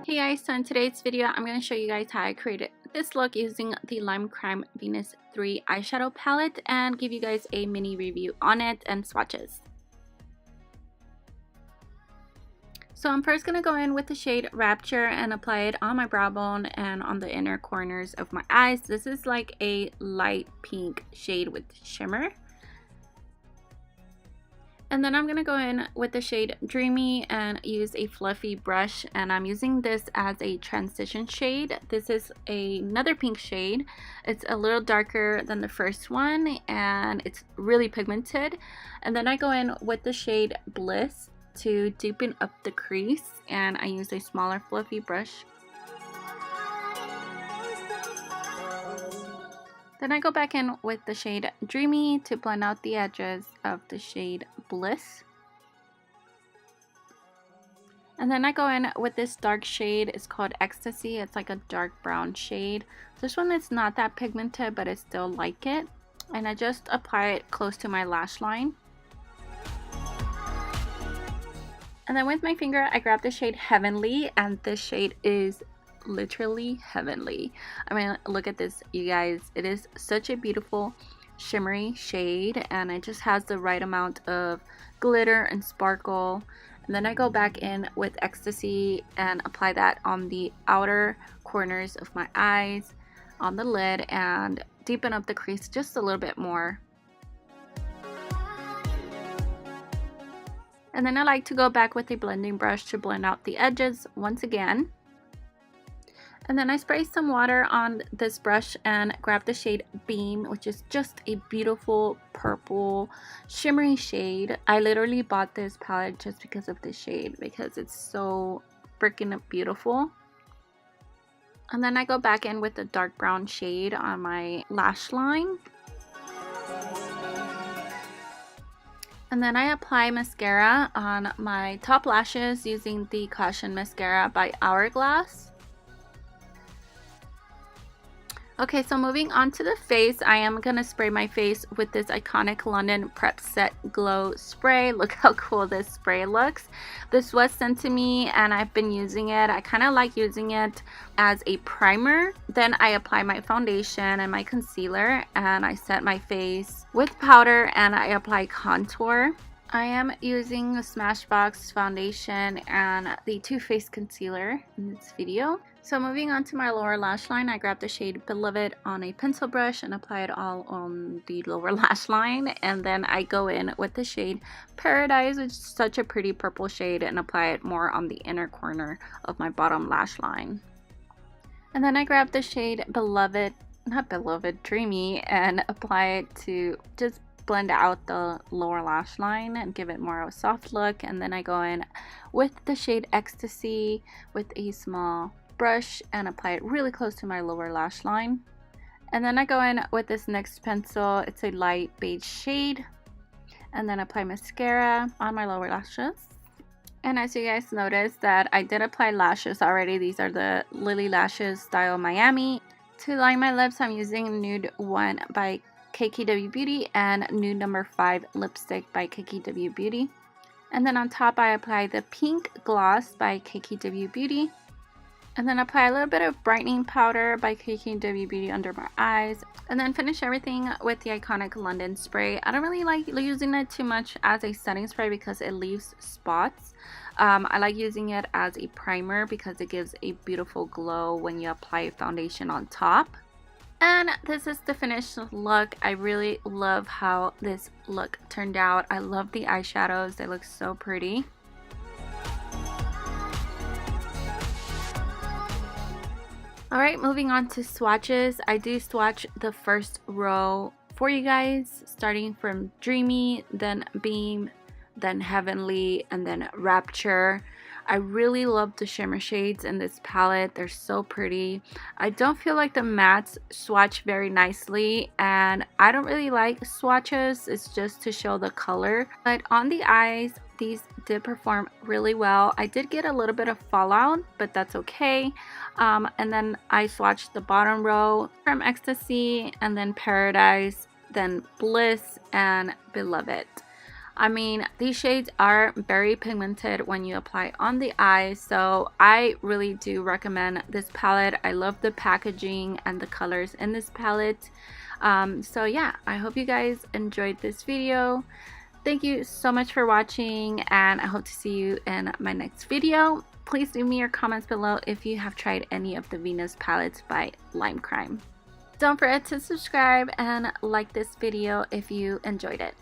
Hey guys, so in today's video I'm going to show you guys how I created this look using the Lime Crime Venus 3 eyeshadow palette and give you guys a mini review on it and swatches. So I'm first going to go in with the shade Rapture and apply it on my brow bone and on the inner corners of my eyes. This is like a light pink shade with shimmer. And then I'm going to go in with the shade Dreamy and use a fluffy brush, and I'm using this as a transition shade. This is another pink shade. It's a little darker than the first one and it's really pigmented. And then I go in with the shade Bliss to deepen up the crease, and I use a smaller fluffy brush. Then I go back in with the shade Dreamy to blend out the edges of the shade Bliss. And then I go in with this dark shade. It's called Ecstasy. It's like a dark brown shade. This one is not that pigmented, but I still like it. And I just apply it close to my lash line. And then with my finger, I grab the shade Heavenly, and this shade is literally heavenly. I mean, look at this, you guys. It is such a beautiful shimmery shade, and it just has the right amount of glitter and sparkle. And then I go back in with Ecstasy and apply that on the outer corners of my eyes, on the lid, and deepen up the crease just a little bit more. And then I like to go back with a blending brush to blend out the edges once again. And then I spray some water on this brush and grab the shade Beam, which is just a beautiful purple shimmery shade. I literally bought this palette just because of this shade, because it's so freaking beautiful. And then I go back in with the dark brown shade on my lash line. And then I apply mascara on my top lashes using the Caution Mascara by Hourglass. Okay, so moving on to the face, I am going to spray my face with this iconic London Prep Set Glow Spray. Look how cool this spray looks. This was sent to me and I've been using it. I kind of like using it as a primer. Then I apply my foundation and my concealer, and I set my face with powder and I apply contour. I am using the Smashbox foundation and the Too Faced concealer in this video. So moving on to my lower lash line, I grab the shade Beloved on a pencil brush and apply it all on the lower lash line. And then I go in with the shade Paradise, which is such a pretty purple shade, and apply it more on the inner corner of my bottom lash line. And then I grab the shade Dreamy, and apply it to just blend out the lower lash line and give it more of a soft look. And then I go in with the shade Ecstasy with a small brush and apply it really close to my lower lash line. And then I go in with this NYX pencil. It's a light beige shade, and then apply mascara on my lower lashes. And as you guys noticed that I did apply lashes already. These are the Lily Lashes Style Miami. To line my lips, I'm using Nude 1 by KKW Beauty and Nude number 5 lipstick by KKW Beauty. And then on top I apply the Pink Gloss by KKW Beauty. And then apply a little bit of brightening powder by KKW Beauty under my eyes. And then finish everything with the iconic London spray. I don't really like using it too much as a setting spray because it leaves spots. I like using it as a primer because it gives a beautiful glow when you apply foundation on top. And this is the finished look. I really love how this look turned out. I love the eyeshadows. They look so pretty. Alright, moving on to swatches. I do swatch the first row for you guys, starting from Dreamy, then Beam, then Heavenly, and then Rapture. I really love the shimmer shades in this palette. They're so pretty. I don't feel like the mattes swatch very nicely, and I don't really like swatches. It's just to show the color. But on the eyes, these did perform really well. I did get a little bit of fallout, but that's okay. And then I swatched the bottom row from Ecstasy, and then Paradise, then Bliss, and Beloved. I mean, these shades are very pigmented when you apply on the eyes, so I really do recommend this palette. I love the packaging and the colors in this palette. So yeah, I hope you guys enjoyed this video. Thank you so much for watching, and I hope to see you in my next video. Please leave me your comments below if you have tried any of the Venus palettes by Lime Crime. Don't forget to subscribe and like this video if you enjoyed it.